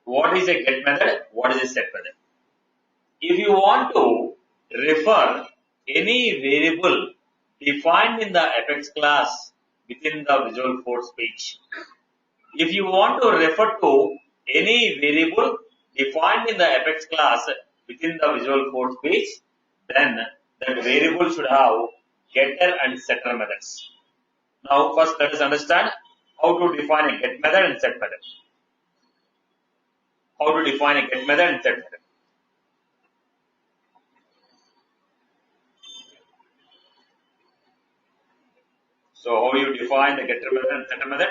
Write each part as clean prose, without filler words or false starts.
What is a get method? What is a set method? If you want to refer any variable defined in the Apex class within the Visual Force page, if you want to refer to any variable defined in the Apex class within the Visual Force page, then that variable should have getter and setter methods. Now first let us understand how to define a get method and set method. How to define a get method and set method. So how you define the getter method and setter method?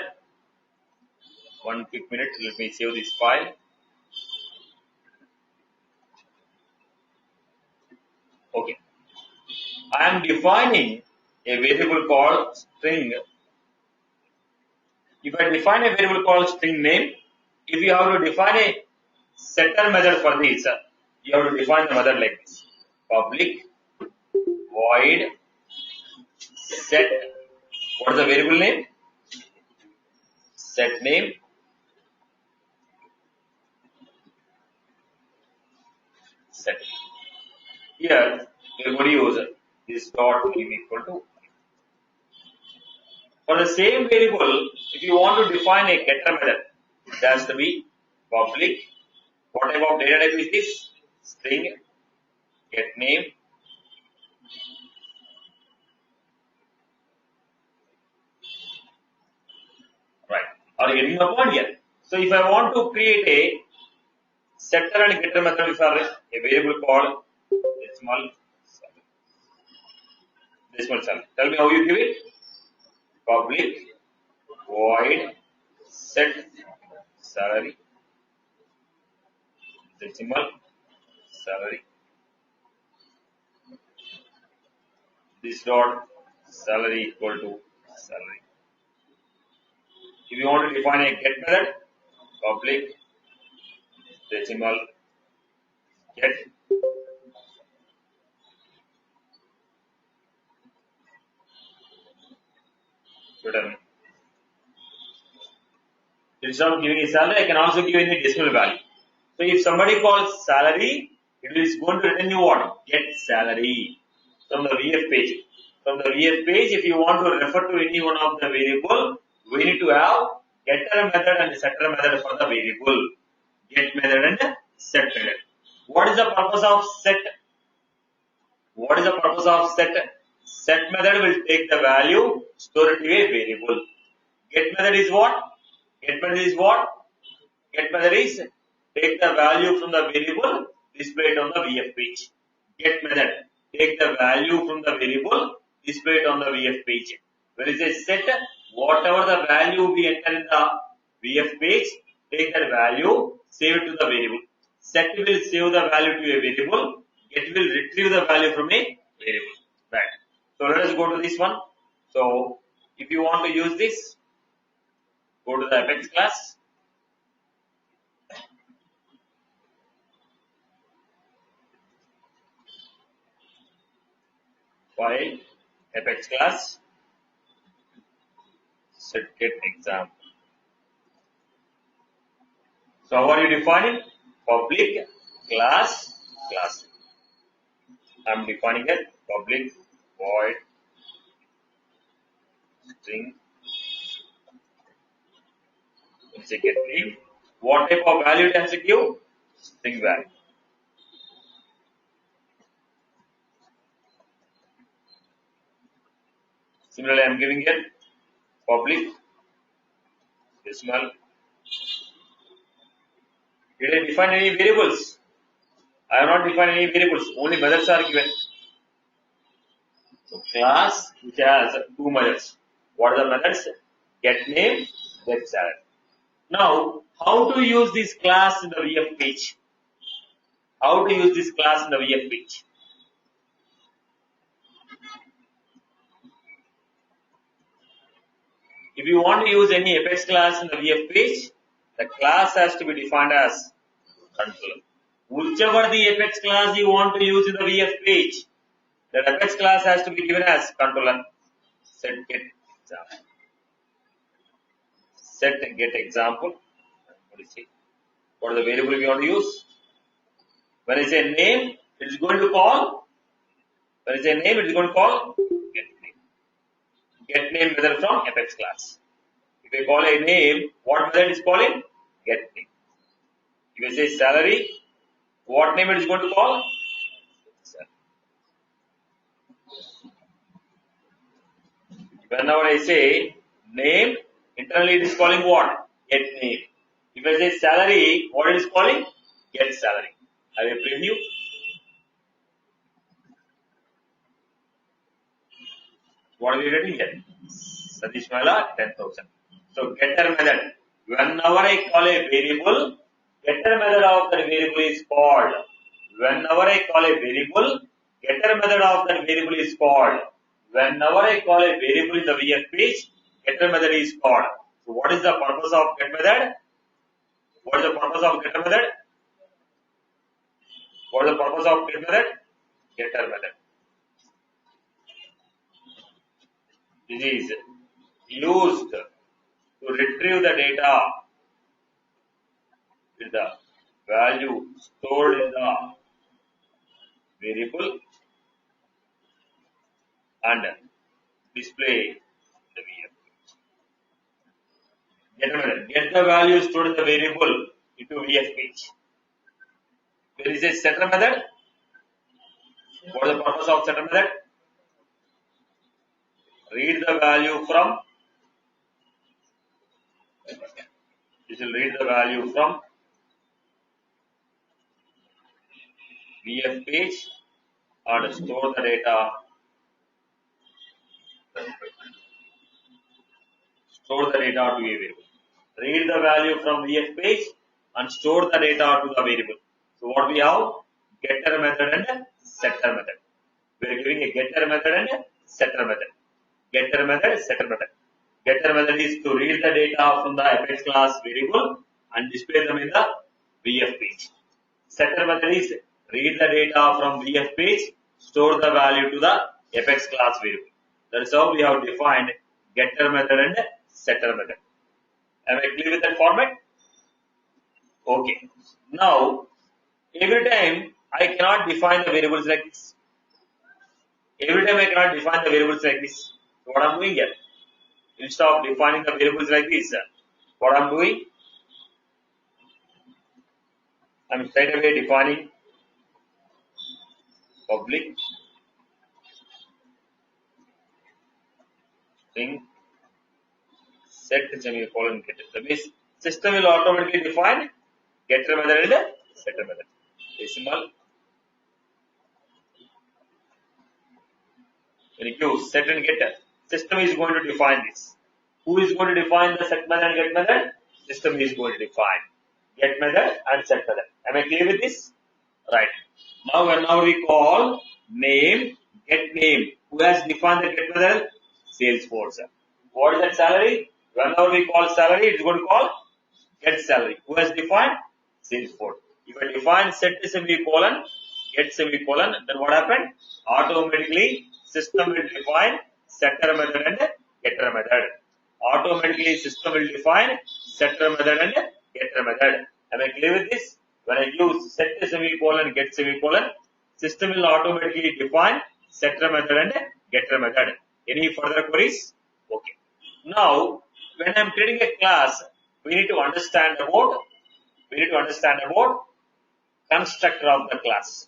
One quick minute, let me save this file. Okay. I am defining a variable called string. If I define a variable called string name, if you have to define a setter method for this, you have to define the method like this. Public void set. What is the variable name? Set name. Set. Here we are going to use this dot name equal to. For the same variable, if you want to define a getter method, it has to be public. What type of data type is this? String. Get name. Right. Are you getting the point here? So if I want to create a setter and getter method for a variable called decimal salary. Tell me how you give it. Public void set salary decimal salary. This dot salary equal to salary. If you want to define a get method, public decimal get. Return. Instead of giving a salary, I can also give any decimal value. So if somebody calls salary, it is going to return you what? Get salary from the VF page. From the VF page, if you want to refer to any one of the variable, we need to have getter method and setter method for the variable. Get method and set method. What is the purpose of set? What is the purpose of set? Set method will take the value, store it to a variable. Get method is what? Get method is what? Get method is take the value from the variable, display it on the VF page. Get method, take the value from the variable, display it on the VF page. Where is a set? Whatever the value we enter in the VF page, take that value, save it to the variable. Set will save the value to a variable. Get will retrieve the value from a variable. Right. So let us go to this one. So if you want to use this, go to the Apex class. File, Apex class, set get example. So how are you defining? Public class. I am defining it public void string. Let's say get name. What type of value it has to give? String value. Similarly, I am giving it public decimal. Did I define any variables? I have not defined any variables. Only methods are given. So class which has two methods. What are the methods? Get name, get salary. Now, how to use this class in the VF page? How to use this class in the VF page? If you want to use any Apex class in the VF page, the class has to be defined as controller. Whichever the Apex class you want to use in the VF page, that Apex class has to be given as controller. Set get example. Set get example. What is it? What is the variable we want to use? When I say name, it is going to call. When I say name, it is going to call get name. Get name method from Apex class. If I call a name, what method is calling? Get name. If I say salary, what name it is going to call? Whenever I say name, internally it is calling what? Get name. If I say salary, what it is calling? Get salary. I will preview. What are we getting here? Satish Mala 10,000. So getter method. Whenever I call a variable, getter method of that variable is called. Whenever I call a variable, getter method of that variable is called. Whenever I call a variable in the VF page, getter method is called. So what is the purpose of get method? What is the purpose of getter method? What is the purpose of get method? Getter method. This is used to retrieve the data with the value stored in the variable and display the VF. Get the value stored in the variable into VF page. There is a setter method. What is the purpose of setter method? Read the value from. This will read the value from VF page and store the data. Store the data to a variable. Read the value from VF page and store the data to the variable. So what we have? Getter method and setter method. We are giving a getter method and setter method. Getter method, setter method. Getter method is to read the data from the Apex class variable and display them in the VF page. Setter method is read the data from VF page, store the value to the Apex class variable. That is how we have defined getter method and setter method. Am I clear with that format? Okay. Now, every time I cannot define the variables like this. Every time I cannot define the variables like this. So what I am doing here? Instead of defining the variables like this, what I am doing? I am straight away defining public string set semicolon getter. That means system will automatically define getter method and setter method. Decimal. When you use set and getter, system is going to define this. Who is going to define the set method and get method? System is going to define get method and set method. Am I clear with this? Right. Now whenever we call name, get name, who has defined the get method? SALESFORCE. What is that salary? Whenever we call salary, it is going to call get salary. Who has defined? SALESFORCE. If I define set semicolon, get semicolon, then what happened? Automatically system will define setter method and getter method. Automatically system will define setter method and getter method. Am I clear with this? When I use set semicolon, get semicolon, system will automatically define setter method and getter method. Any further queries? Okay. Now, when I am creating a class, we need to understand about constructor of the class.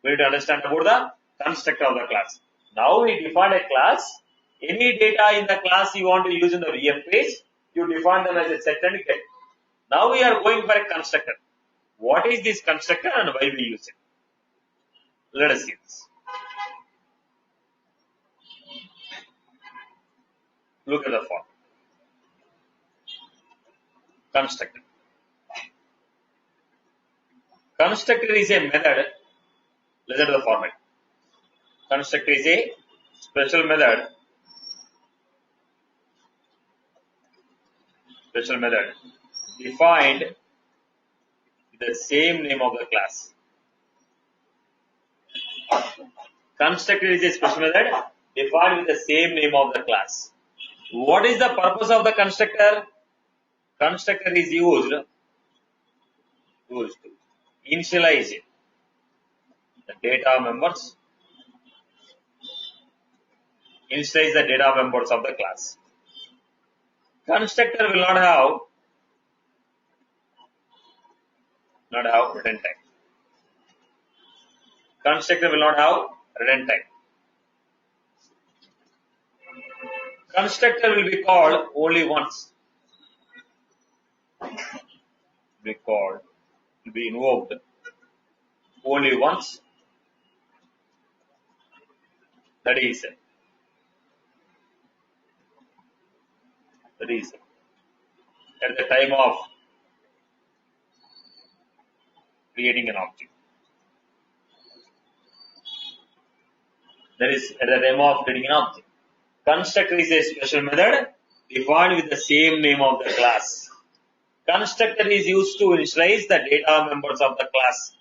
We need to understand about the constructor of the class. Now we define a class. Any data in the class you want to use in the VF page, you define them as a set and get. Now we are going for a constructor. What is this constructor and why we use it? Let us see this. Look at the form. Constructor. Constructor is a method. Listen to the format. Constructor is a special method. Defined with the same name of the class. Constructor is a special method defined with the same name of the class. What is the purpose of the constructor? Constructor is used Tools to initialize the data members. Initialize the data members of the class. Constructor will not have return type. Constructor will not have return type. Constructor will be called only once. Will be invoked only once. That is at the time of creating an object. That is at the time of creating an object. Constructor is a special method defined with the same name of the class. Constructor is used to initialize the data members of the class.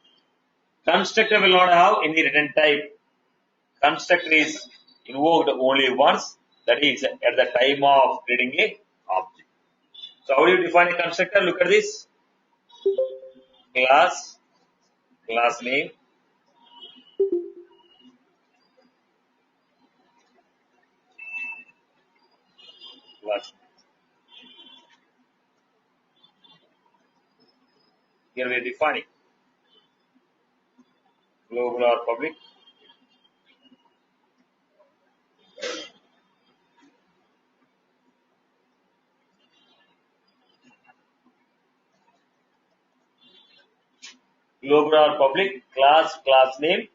Constructor will not have any return type. Constructor is invoked only once, that is at the time of creating a object. So how do you define a constructor? Look at this. Class name, class. Here we are defining global or public. Global or public, class name,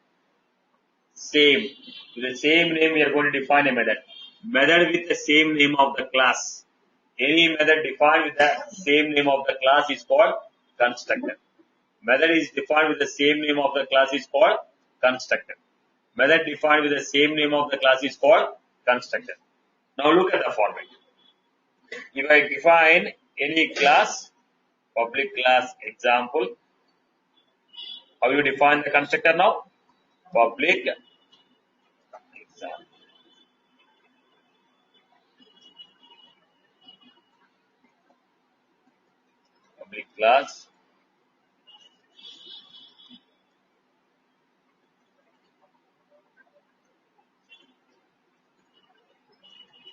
same. With the same name we are going to define a method. Method with the same name of the class. Any method defined with the same name of the class is called constructor. Method is defined with the same name of the class is called constructor. Method defined with the same name of the class is called constructor. Now look at the format. If I define any class, public class example, how you define the constructor now? Public example. Public class.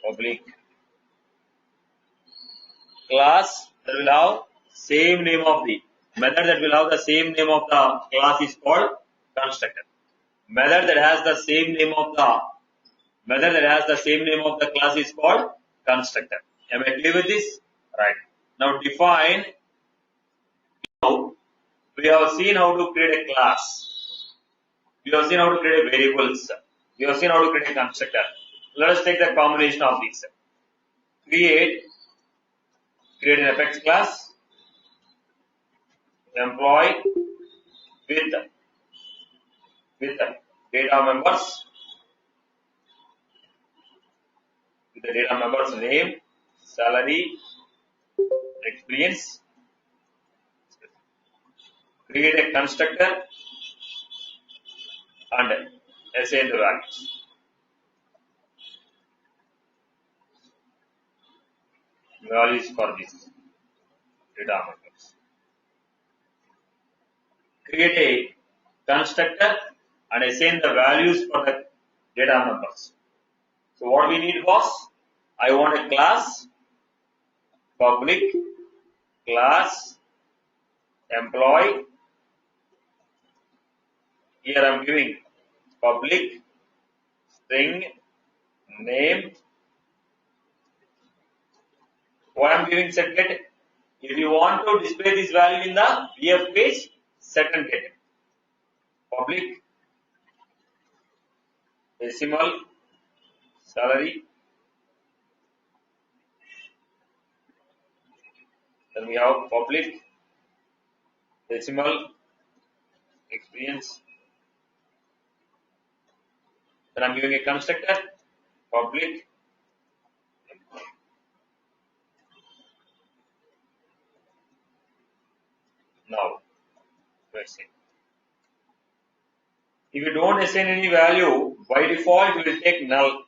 Public class that will have same name of the method that will have the same name of the class is called constructor. Method that has the same name of the class is called constructor. Am I clear with this? Right. Now define. Now we have seen how to create a class. We have seen how to create variables. We have seen how to create a constructor. Let us take the combination of these. Create an effects class, employee with data members, with the data members name, salary, experience. Create a constructor and assign the values. Values for this data members. Create a constructor and assign the values for the data members. So what we need was, I want a class, public, class, employee. Here I am giving public, string, name. Why I am giving set get? If you want to display this value in the VF page, set and get. Public, decimal, salary. Then we have public, decimal, experience. Then I am giving a constructor, public. Now, let's see. If you don't assign any value, by default you will take null.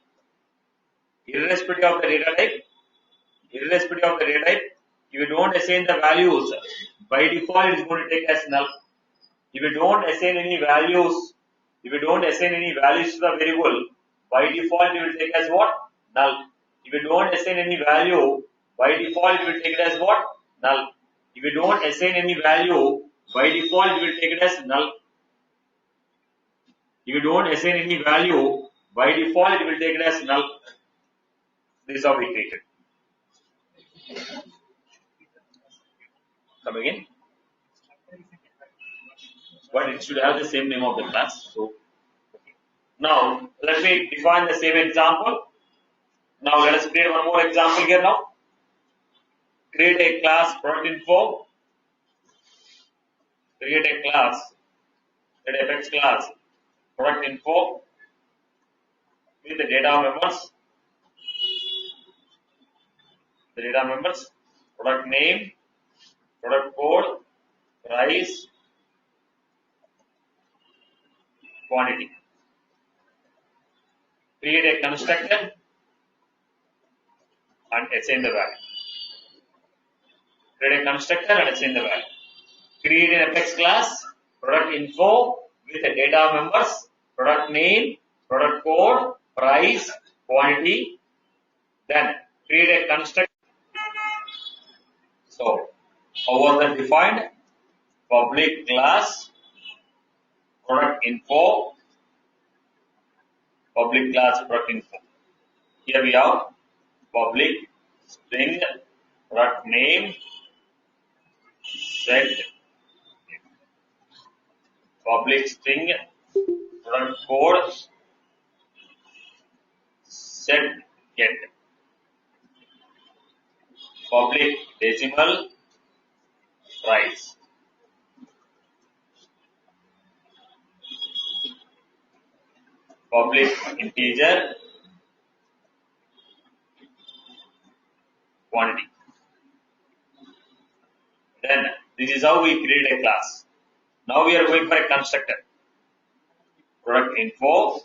Irrespective of the data type, if you don't assign the values, by default it is going to take as null. If you don't assign any values, to the variable, by default it will take as what? Null. If you don't assign any value, by default it will take it as what? Null. If you don't assign any value, by default it will take it as null. If you don't assign any value, by default it will take it as null. This is how we treat it. Come again? But it should have the same name of the class. So now let me define the same example. Now let us create one more example here now. Create a class product info. Create a class, an fx class product info with the data members. The data members, product name, product code, price, quantity. Create a constructor and assign the value. Create a constructor and assign the value. Create an fx class, product info with the data members, product name, product code, price, quantity. Then create a constructor. So, how was that defined? Public class, product info, public class, product info. Here we have public string, product name, set, public string, product code, set, get. Public decimal, price. Public integer, quantity. Then this is how we create a class. Now we are going for a constructor. Product info.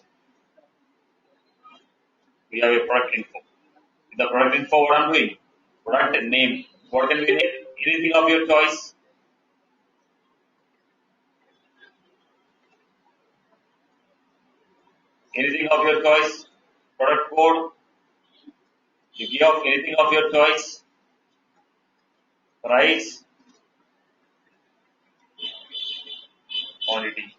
We have a product info. The product info, what I'm doing? Product name. What can we name? Anything of your choice. Anything of your choice. Product code. You give anything of your choice. Price. Quantity.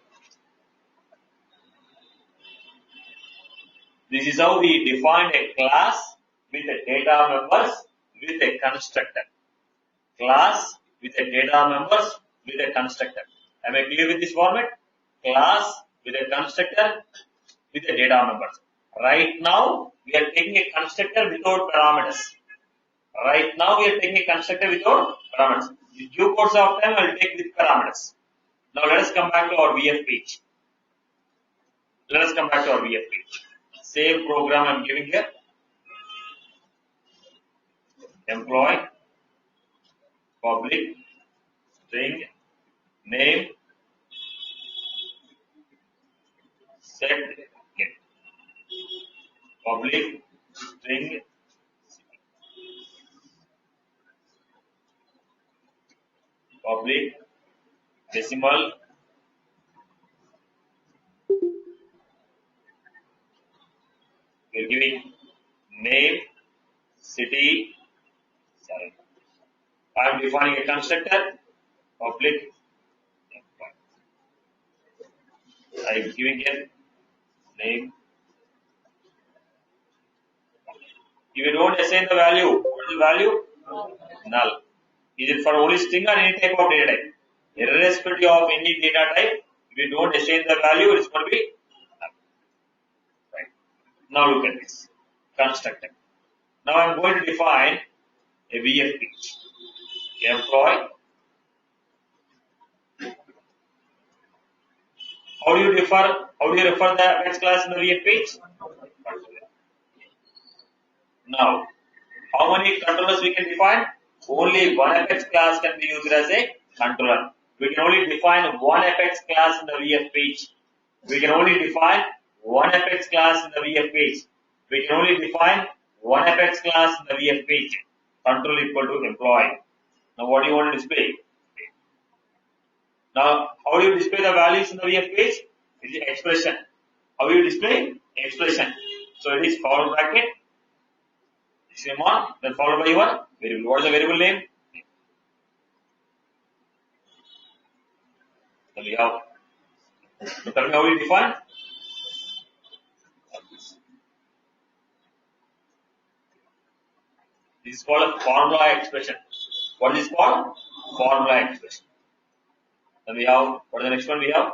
This is how we define a class with a data members with a constructor. Class with a data members with a constructor. Am I clear with this format? Class with a constructor with a data members. Right now we are taking a constructor without parameters. In due course of time I will take with parameters. Now let us come back to our VF page. Same program I am giving here. Employee, public, string, name, set, get. Public, string, public, decimal, we are giving name, city, sorry. I am defining a constructor, public, I am giving here name. If you don't assign the value, what is the value? Null. Is it for only string or any type of data type? Irrespective of any data type, if you don't assign the value, it's going to be null. Right. Now look at this constructor. Now I am going to define a VF page. Employee. How do you refer the fx class in the VF page? Now, how many controllers we can define? Only one fx class can be used as a controller. We can only define one fx class in the VF page. We can only define one fx class in the VF page. We can only define one fx class in the VF page. Control equal to employee. Now what do you want to display? Now, how do you display the values in the VF page? It is expression. How do you display? Expression. So it is forward bracket, semicolon, then followed by your variable. What is the variable name? Then we have. So tell me how you define. This is called a formula expression. What is called? Formula expression. Then we have, what is the next one we have?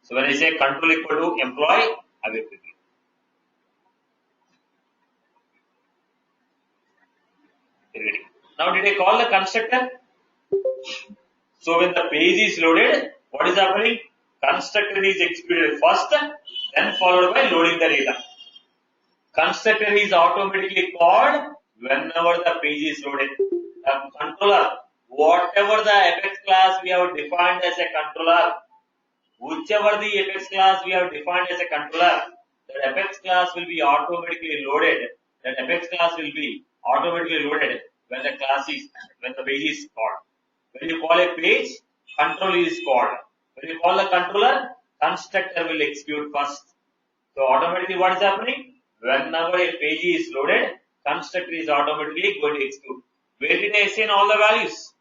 So when I say control equal to employee, I will click it. Now did I call the constructor? So when the page is loaded, what is happening? Constructor is executed first, then followed by loading the data. Constructor is automatically called whenever the page is loaded. The controller, whatever the Apex class we have defined as a controller, whichever the Apex class we have defined as a controller, that Apex class will be automatically loaded. That Apex class will be automatically loaded when the page is called. When you call a page, control is called. When you call the controller, constructor will execute first. So automatically what is happening? Whenever a page is loaded, constructor is automatically going to execute. Where did I assign all the values?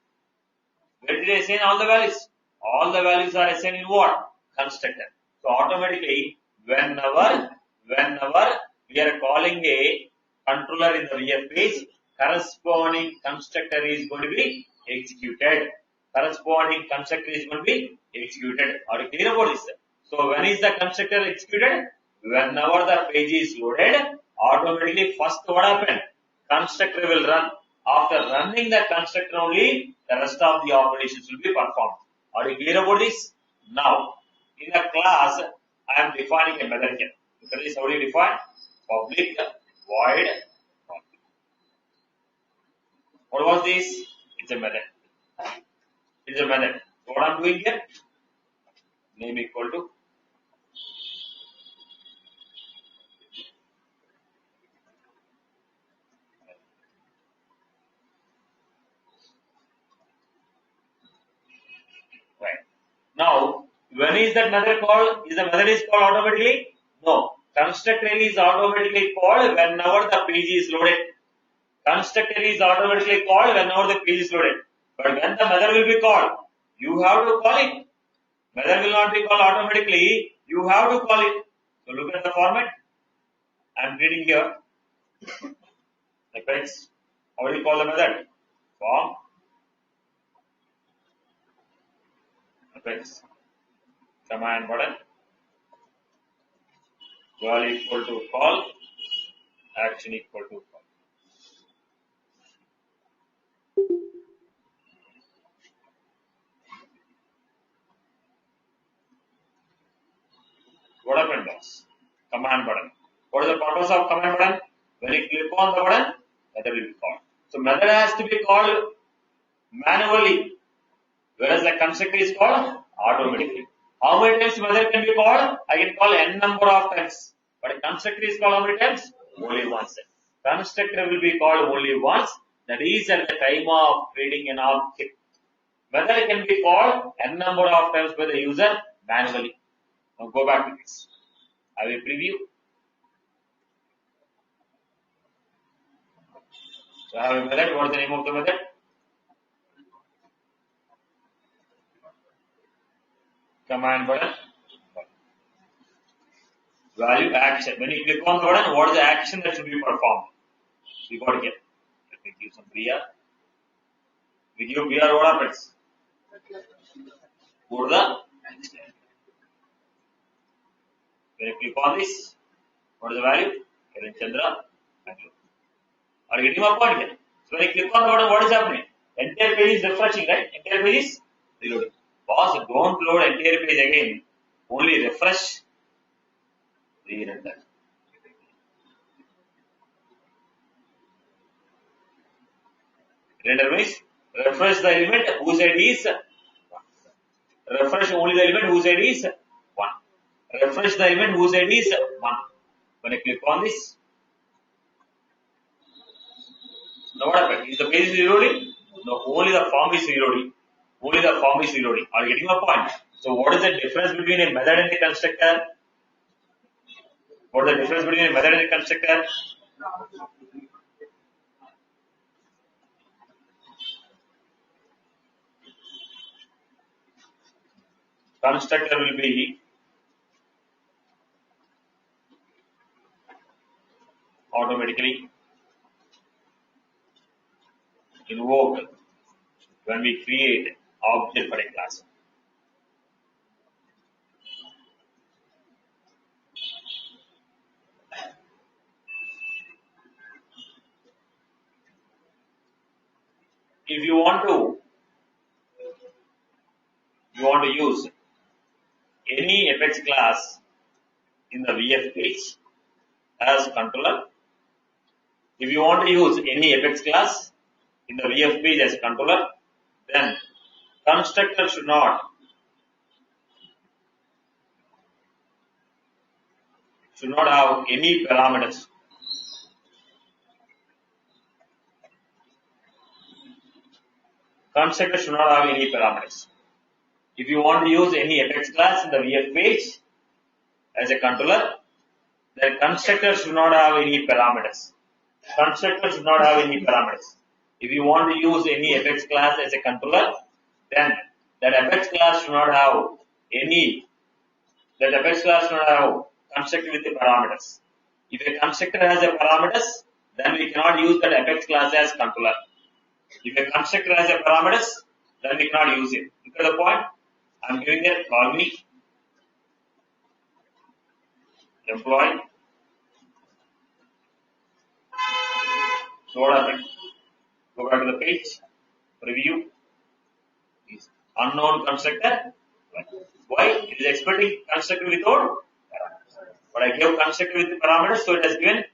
Where did I assign all the values? All the values are assigned in what? Constructor. So automatically, whenever we are calling a controller in the VF page, corresponding constructor is going to be executed. Corresponding constructor is going to be executed. Are you clear about this? So when is the constructor executed? Whenever the page is loaded, automatically first what happened? Constructor will run. After running the constructor only, the rest of the operations will be performed. Are you clear about this? Now, in the class, I am defining a method here. Look at this, how do you define? Public void. What was this? It's a method. It's a method. So what I am doing here? Name equal to right. Now, when is that method called? Is the method is called automatically? No. Constructor is automatically called whenever the page is loaded. Constructor is automatically called whenever the page is loaded. But when the method will be called, you have to call it. Method will not be called automatically. You have to call it. So look at the format. I am reading here. Apex. How do you call the method? Form. Apex. Command button. Val equal to call. Action equal to call. What happened was command button. What is the purpose of command button? When you click on the button, method will be called. So method has to be called manually, whereas the constructor is called automatically. How many times method can be called? I can call n number of times. But a constructor is called how many times? Only once. Constructor will be called only once. That is at the time of creating an object. Method can be called n number of times by the user manually. Now go back to this. I will preview. So I have a method. What is the name of the method? Command button. Value action. When you click on the button, what is the action that should be performed? We got here. Let me give some BR. We give BR, what happens? Go to the action. When you click on this, what is the value? Kiran Chandra. Are you getting my point here? So when you click on the button, what is happening? Entire page is refreshing, right? Entire page is reloading. Boss, don't load entire page again. Only refresh. Re-render. Render means refresh the element whose ID is 1. Refresh only the element whose ID is 1. Refresh the element whose ID is 1. When I click on this, Now what happened? Is the page is reloading? No, only the form is reloading. Only the form is reloading. Are you getting my point? So what is the difference between a method and a constructor? What is the difference between a method and a constructor? Constructor will be automatically invoked when we create object for a class. If you want to use any Apex class in the VF page as controller. If you want to use any Apex class in the VF page as controller, then constructor should not have any parameters. Constructor should not have any parameters. If you want to use any Apex class in the VF page as a controller, then constructor should not have any parameters. Constructor should not have any parameters. If you want to use any Apex class as a controller, then that Apex class should not have constructor with the parameters. If a constructor has a parameters, then we cannot use that Apex class as controller. If a constructor has a parameters, then we cannot use it. Look at the point. I'm giving it call me employee. So what happened? Go back to the page. Review. Is unknown constructor. Why? It is expecting constructor without parameters. But I gave constructor with the parameters, so it has given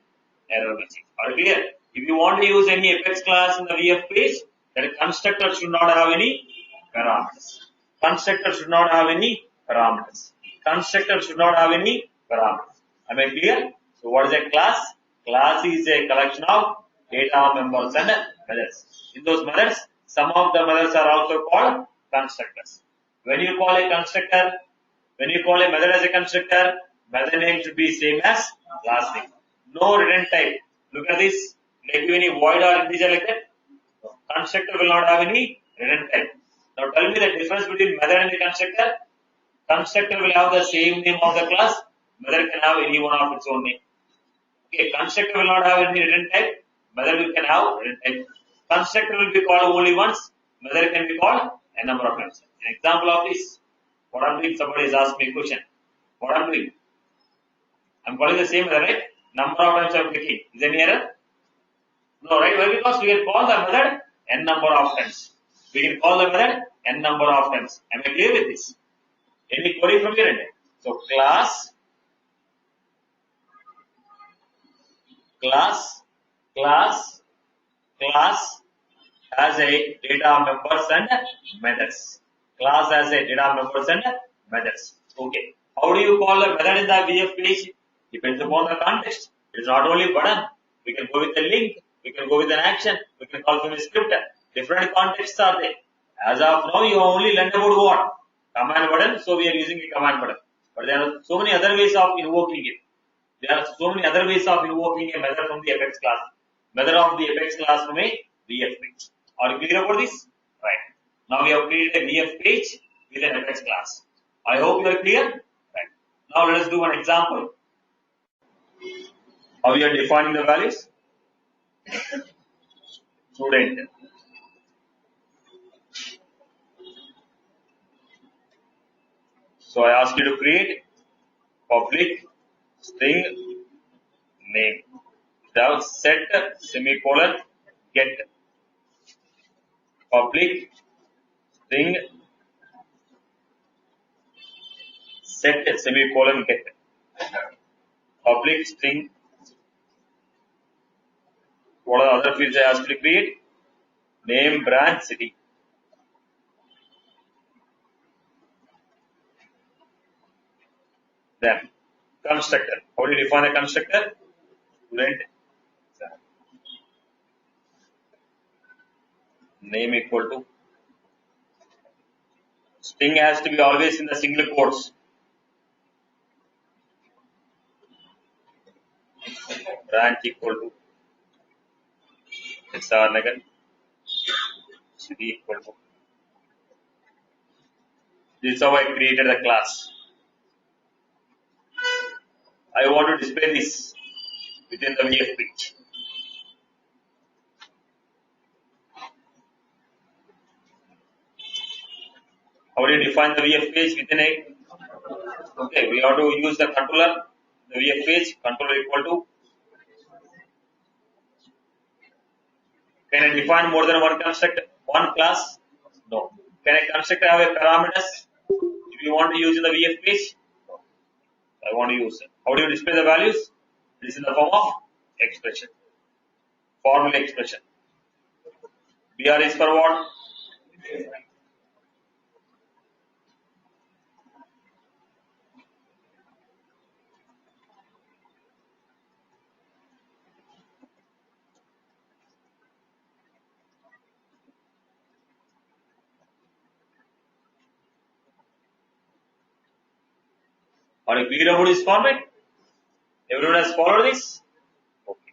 error message. Are you clear? If you want to use any Apex class in the VF page, then constructor should not have any parameters. Constructor should not have any parameters. Constructor should not have any parameters. Am I clear? So what is a class? Class is a collection of data members and methods. In those methods, some of the methods are also called constructors. When you call a constructor, when you call a method as a constructor, method name should be same as class name. No return type. Look at this. Like any void or integer like that. Constructor will not have any return type. Now tell me the difference between method and the constructor. Constructor will have the same name of the class. Method can have any one of its own name. Okay, constructor will not have any return type. Method can have return type. Constructor will be called only once. Method can be called a number of times. An example of this. What I'm doing, somebody is asking me a question. What I'm doing? I'm calling the same method, right? Number of times I'm clicking. Is there any error? No, right? Why? Because we can call the method n number of times. We can call the method n number of times. Am I clear with this? Any query from your end? So class has a data members and methods. Class has a data members and methods. Okay. How do you call the method in the VF page? Depends upon the context. It's not only button. We can go with a link. We can go with an action. We can call from a script. Different contexts are there. As of now, you only learned about what? Command button. So we are using a command button. But there are so many other ways of invoking it. There are so many other ways of invoking a method from the Apex class. Method of the Apex class from a VF page. Are you clear about this? Right. Now we have created a VF page with an Apex class. I hope you are clear. Right. Now let us do an example. How we are defining the values? Student. So I ask you to create public string name. Now set semicolon get public string set semicolon get public string. What are the other fields I asked you to create? Name, branch, city. Then constructor. How do you define a constructor? Student. name equal to string has to be always in the single quotes. Branch equal to XR Nagar city equal to. This is how I created the class. I want to display this within the VF page. How do you define the VF page within a? Okay, we have to use the controller. The VF page controller equal to. Can I define more than one constructor, one class? No. Can a constructor have a parameters if you want to use in the VF page? No. I want to use it. How do you display the values? It is in the form of expression, formula expression. BR is for what? Are you clear about this format? Everyone has followed this? Okay.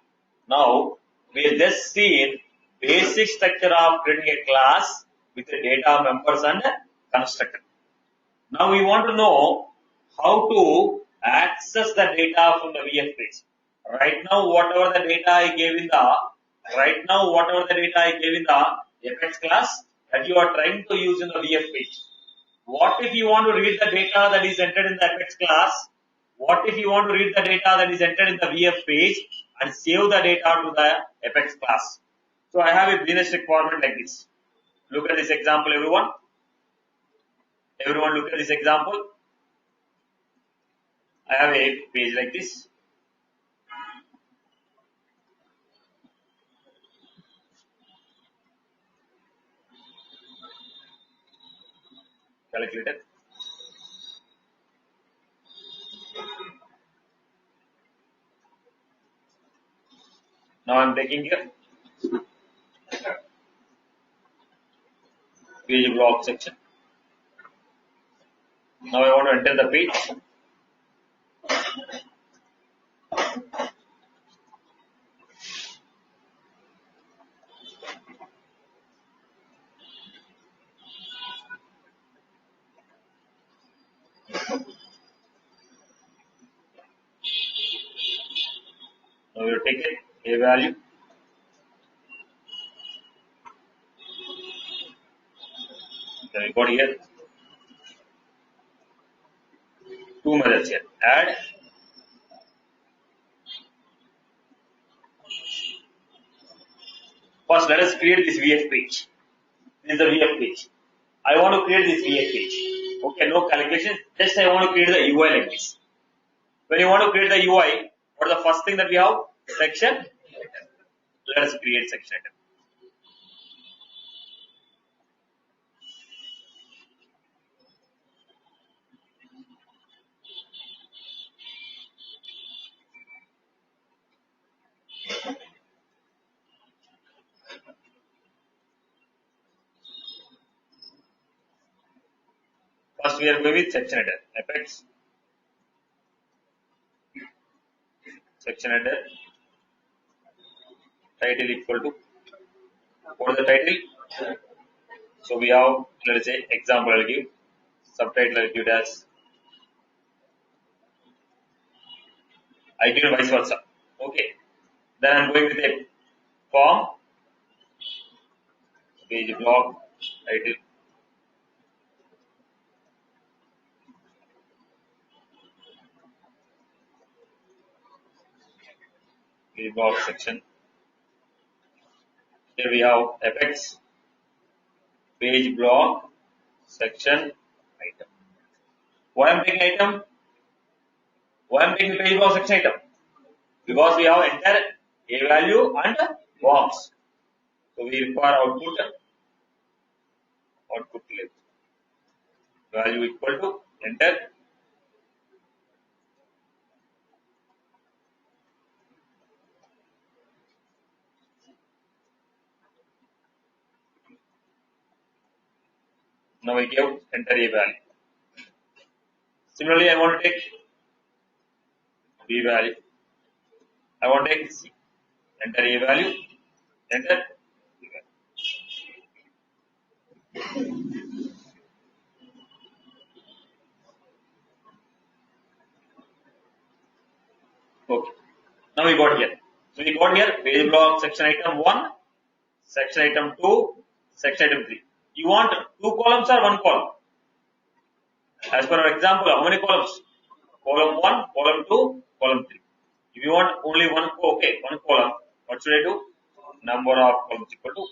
Now, we have just seen basic structure of creating a class with the data members and constructor. Now we want to know how to access the data from the VF page. Right now, whatever the data I gave in the Apex class that you are trying to use in the VF page. What if you want to read the data that is entered in the Apex class? What if you want to read the data that is entered in the VF page and save the data to the Apex class? So I have a business requirement like this. Look at this example, everyone. Everyone look at this example. I have a page like this. Calculator. Now I am taking here page block section. Now I want to enter the page. Now you take a value. Then we got here two methods here. Add first. Let us create this VF page. This is the VF page. I want to create this VF page. Okay, no calculation. Just I want to create the UI like this. When you want to create the UI, what is the first thing that we have? Section. Let us create section item. First we are going with section header. Apex section header title equal to what is the title? So we have, let us say, example I will give, subtitle I will give it as I give vice versa. Okay. Then I am going with a form, page block, title. Page block section. Here we have Apex, page block, section, item. Why I am taking item? Why I am taking page block section item? Because we have enter a value and box. So we require output length. Value equal to enter. Now I give enter a value. Similarly, I want to take B value. I want to take C. Enter a value. Enter B value. Okay. Now we got here. So we got here page block section item 1, section item 2, section item 3. You want 2 columns or 1 column? As per our example, how many columns? Column 1, column 2, column 3. If you want only one column, what should I do? Number of columns equal to 1.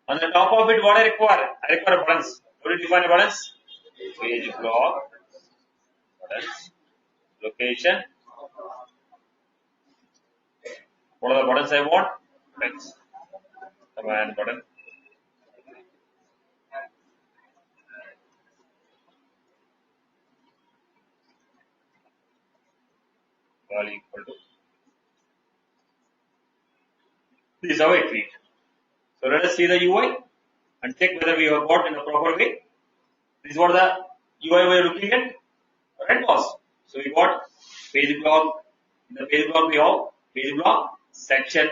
On the top of it, what I require? I require buttons. How do you define a buttons? Page block, buttons, location. What are the buttons I want? Text. Command button. Value equal to. This is how I treat. So let us see the UI and check whether we have got in a proper way. This is what the UI we are looking at. Right, boss? So we got page block. In the page block we have page block, section.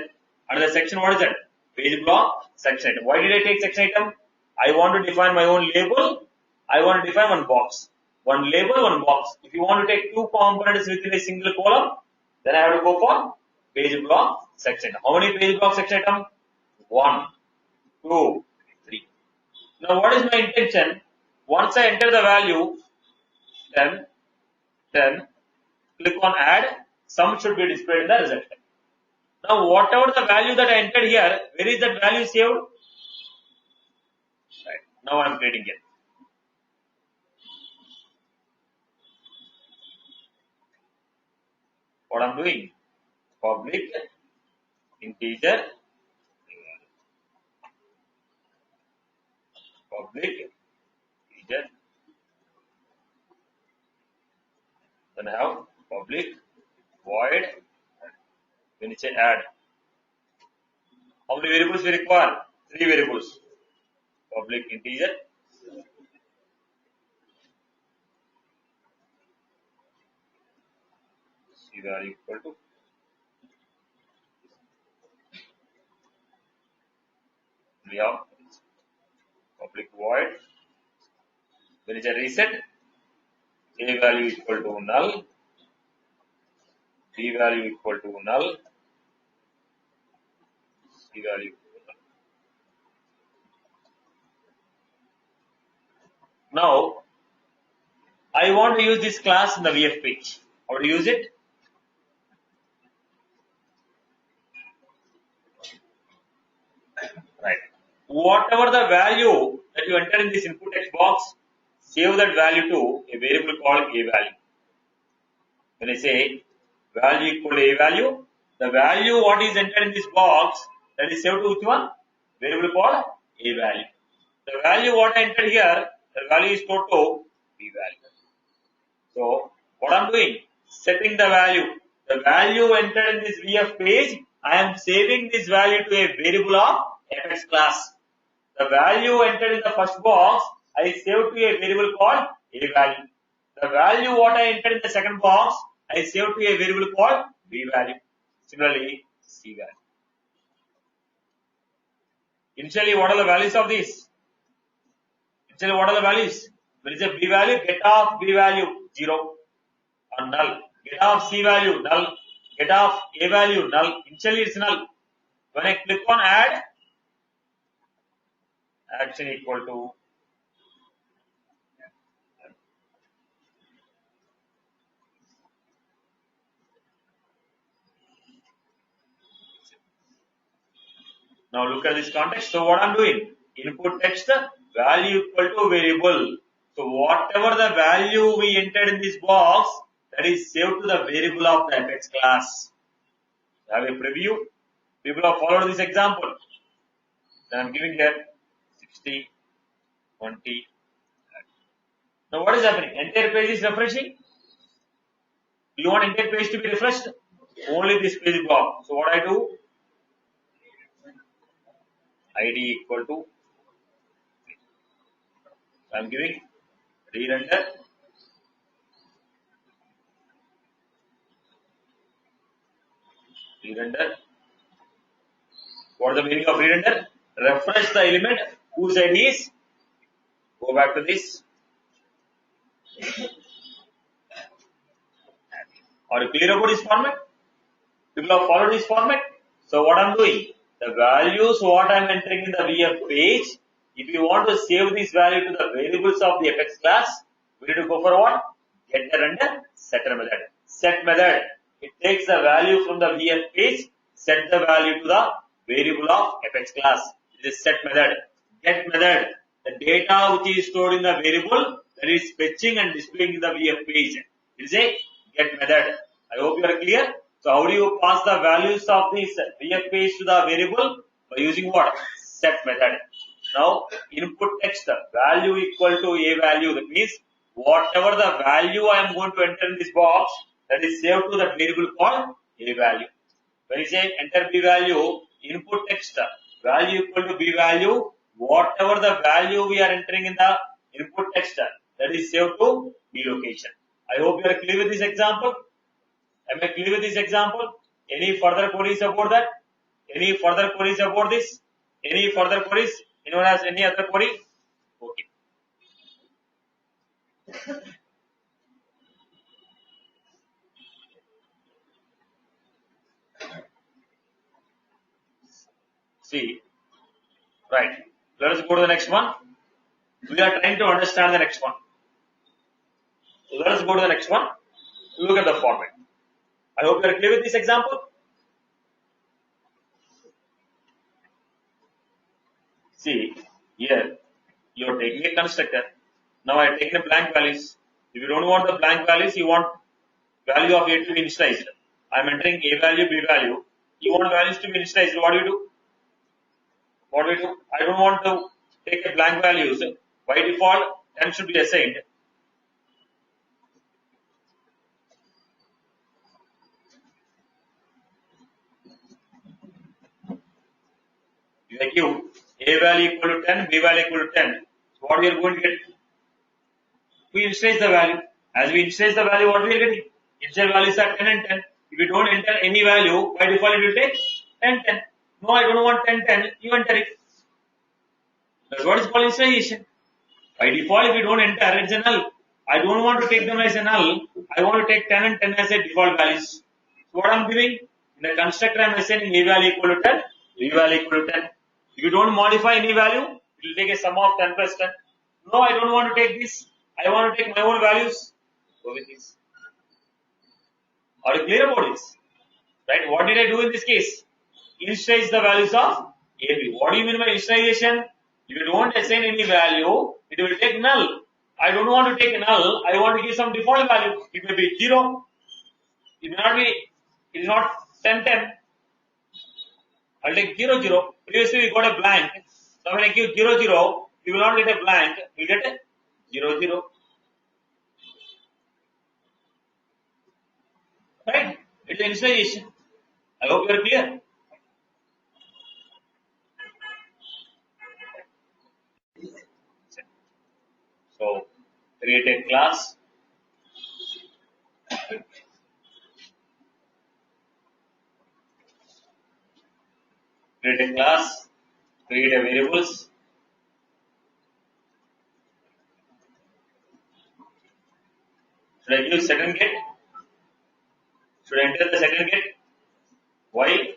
Another section, what is that? Page block, section item. Why did I take section item? I want to define my own label. I want to define one box. One label, one box. If you want to take 2 components within a single column, then I have to go for page block, section item. How many page block, section item? 1, 2, 3. Now what is my intention? Once I enter the value, then click on add. Sum should be displayed in the result. Now whatever the value that I entered here, where is that value saved? Right. Now I am creating it. What I am doing? Public integer. Public integer. Then I have public void. When you say add, how many variables we require? 3 variables. Public integer, C value equal to we have public void. When is a reset, A value equal to null, B value equal to null, C value equal to null. Now, I want to use this class in the VF page. How to use it? Right. Whatever the value that you enter in this input text box, save that value to a variable called A value. When I say value equal to A value, the value what is entered in this box, that is saved to which one? Variable called A value. The value what I entered here, the value is stored to B value. So what I am doing? Setting the value. The value entered in this VF page, I am saving this value to a variable of fx class. The value entered in the first box, I saved to a variable called A value. The value what I entered in the second box, I saved to a variable called B value. Similarly, C value. Initially, what are the values of this? Initially, what are the values? When is a B value? Get off B value 0 or null. Get off C value null. Get off A value null. Initially, it's null. When I click on add, action equal to now look at this context. So what I'm doing? Input text value equal to variable. So whatever the value we entered in this box, that is saved to the variable of the fx class. Have a preview. People have followed this example. Then I'm giving here 60, 20. Now what is happening? Entire page is refreshing. Do you want entire page to be refreshed? Only this page block. So what I do? ID equal to I am giving re-render. Re-render. What is the meaning of re-render? Refresh the element whose ID is. Go back to this. Are you clear about this format? People have followed this format. So what I'm doing, the values what I'm entering in the VF page, if you want to save this value to the variables of the Apex class, we need to go for what? Getter and setter method. Set method, it takes the value from the VF page, set the value to the variable of Apex class. This is set method. Get method, the data which is stored in the variable that is fetching and displaying in the VF page. It is a get method. I hope you are clear. So how do you pass the values of this VF page to the variable? By using what? Set method. Now input text value equal to a value. That means whatever the value I am going to enter in this box, that is saved to that variable called a value. When you say enter b value, input text value equal to b value, whatever the value we are entering in the input text, that is saved to b location. I hope you are clear with this example. Am I clear with this example? Any further queries about that? Any further queries about this? Any further queries? Anyone has any other query? Okay. See, right. Let us go to the next one. We are trying to understand the next one. Let us go to the next one. Look at the format. I hope you are clear with this example. See, here you are taking a constructor. Now I have taken a blank values. If you don't want the blank values, you want value of A to be initialized. I am entering A value, B value. You want values to be initialized. What do you do? What do we do? I don't want to take a blank values. By default, 10 should be assigned. You give A value equal to 10, B value equal to 10. So what we are going to get? We initialize the value. As we initialize the value, what we are getting? Initial values are 10 and 10. If you don't enter any value, by default it will take 10, 10. No, I don't want 10, 10. You enter it. That's what is called initialization. By default, if you don't enter, it's a null. I don't want to take them as a null. I want to take 10 and 10 as a default values. So what I'm doing? In the constructor, I'm assigning A value equal to 10, B value equal to 10. If you don't modify any value, it will take a sum of 10 plus 10. No, I don't want to take this. I want to take my own values. Go with this. Are you clear about this? Right? What did I do in this case? Initialize the values of A, B. What do you mean by initialization? If you don't assign any value, it will take null. I don't want to take null. I want to give some default value. It may be 0. It may not be, it is not 10, 10. I'll take 0, 0. Previously we got a blank. So when I give 0, 0, you will not get a blank. You will get a 0, 0. Right? It's an initialization. I hope you are clear. So, create a class. Create a class. Create a variables. Should I give second get? Should I enter the second get? Why?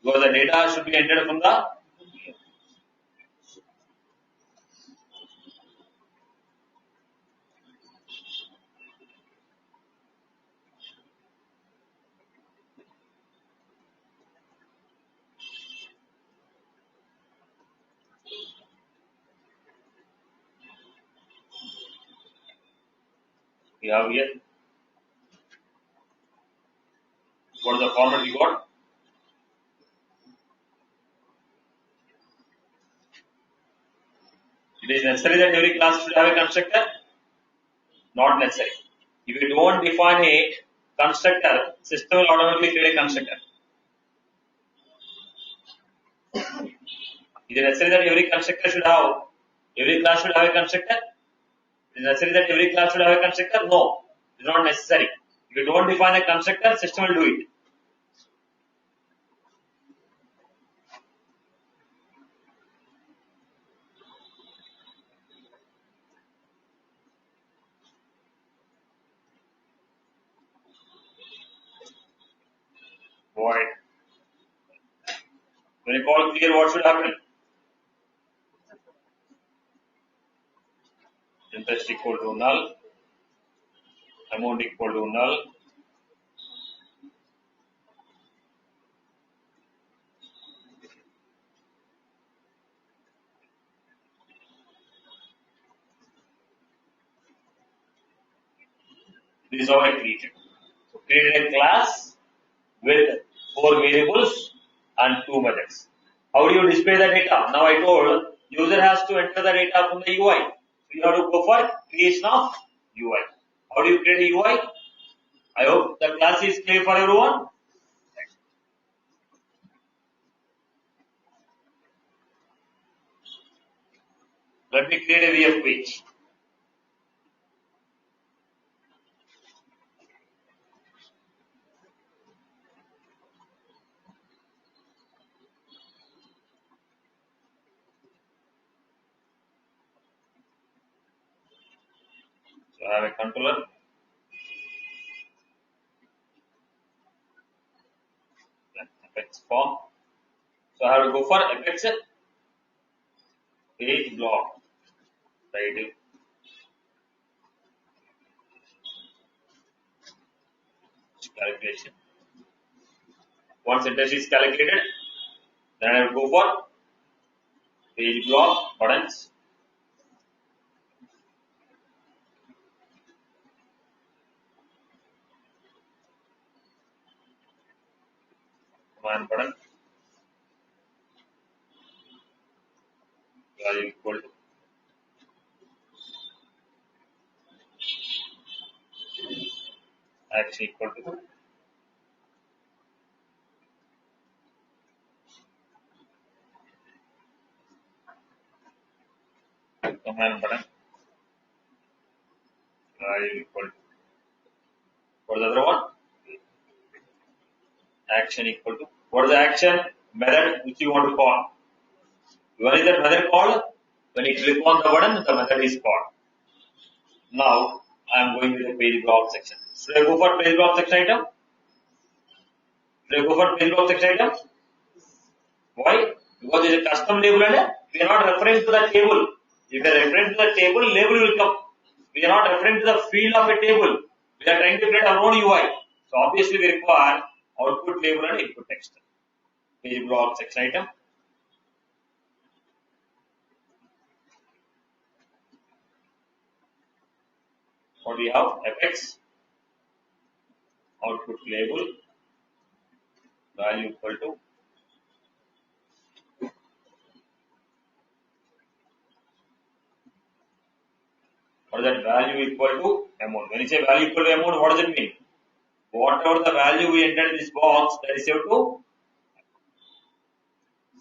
Because the data should be entered from the we have here. What is the format we got? It is necessary that every class should have a constructor? Not necessary. If you don't define a constructor, system will automatically create a constructor. It is necessary that every constructor should have Every class should have a constructor. Is it necessary that every class should have a constructor? No, it is not necessary. If you don't define a constructor, system will do it. Void. When you call clear, what should happen? Interest equal to null. Amount equal to null. This is how I created. So created a class with 4 variables and 2 methods. How do you display the data? Now I told user has to enter the data from the UI. So you have to go for creation of UI. How do you create a UI? I hope the class is clear for everyone. Let me create a VF page. So I have a controller. Effects form. So I have to go for effects page block. Title. Calculation. Once interest is calculated, then I will go for page block buttons. Command button. Value equal to action equal to command button. Value equal to what is the other one? Action equal to what is the action method which you want to call? When is that method called? When you click on the button, the method is called. Now I am going to the page block section. Should I go for page block section item? Should I go for page block section item? Why? Because it is a custom label and we are not referring to the table. If we are referring to the table, label will come. We are not referring to the field of a table. We are trying to create our own UI. So obviously we require output label and input text. Page block section item. What we have? Fx output label value equal to what is that value equal to amount? When you say value equal to amount, what does it mean? Whatever the value we entered in this box, that is equal to.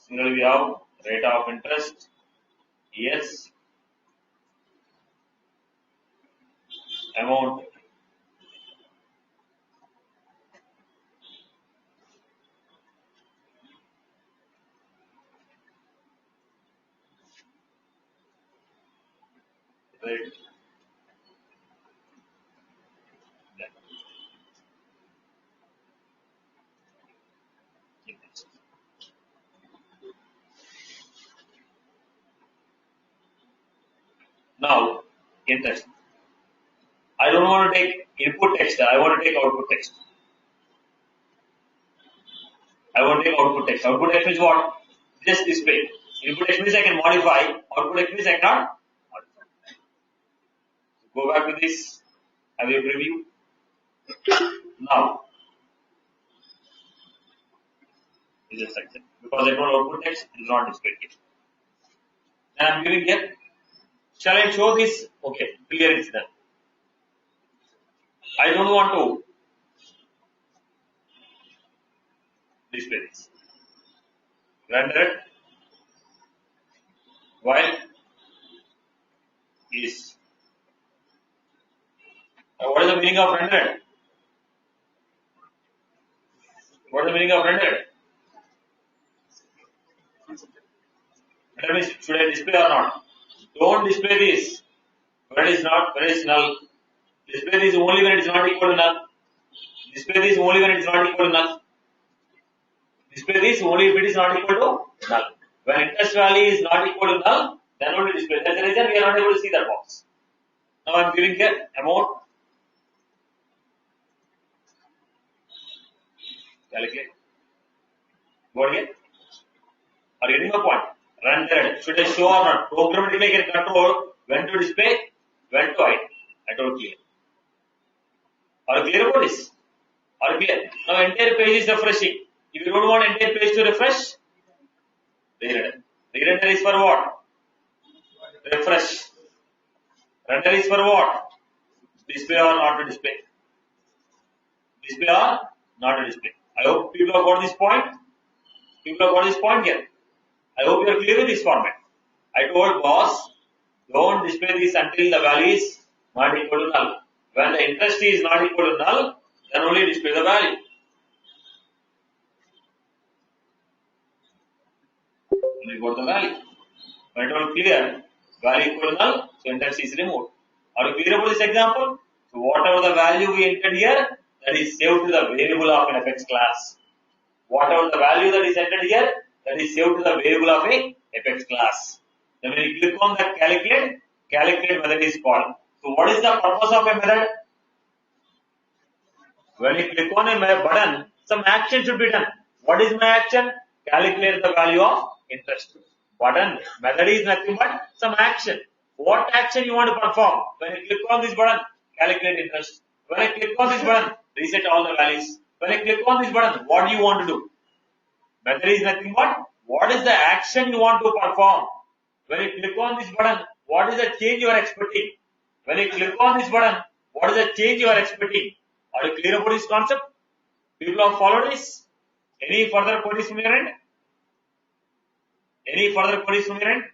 Similarly, we have rate of interest, yes, amount, rate. Now, interest. I don't want to take input text, I want to take output text. I want to take output text. Output text means what? Just display. Input text means I can modify. Output text means I cannot modify. Go back to this. Have a preview. Now, this is section. Because I don't output text, it is not displayed here. And I am giving here. Shall I show this? Okay, clear it's done. I don't want to display this. Render it while is. What is the meaning of rendered? What is the meaning of rendered? Rendered means should I display or not? Don't display this. When it is not, when it is null. Display this only when it is not equal to null. Display this only when it is not equal to null. Display this only if it is not equal to null. When interest value is not equal to null, then only display. That's the reason we are not able to see that box. Now I am giving here amount. Calculate. Go again. Are you getting my point? Rendered. Should I show or not? Programmatically I can control when to display, when to hide. I told clear. Are you clear about this? Are you clear? Now entire page is refreshing. If you don't want entire page to refresh, re-render. Re-render is for what? Refresh. Render is for what? Display or not to display. Display or not to display. I hope people have got this point. People have got this point here. I hope you are clear with this format. I told boss, don't display this until the value is not equal to null. When the interest is not equal to null, then only display the value. Only got the value. When it was clear, value equal to null, so interest is removed. Are you clear about this example? So whatever the value we entered here, that is saved to the variable of an fx class. Whatever the value that is entered here, that is saved to the variable of a fx class. Then when you click on the calculate method is called. So what is the purpose of a method? When you click on a button, some action should be done. What is my action? Calculate the value of interest. Button, method is nothing but some action. What action you want to perform? When you click on this button, calculate interest. When I click on this button, reset all the values. When I click on this button, what do you want to do? Method is nothing but what is the action you want to perform? When you click on this button, what is the change you are expecting? When you click on this button, what is the change you are expecting? Are you clear about this concept? People have followed this? Any further queries from your end? Any further queries from your end?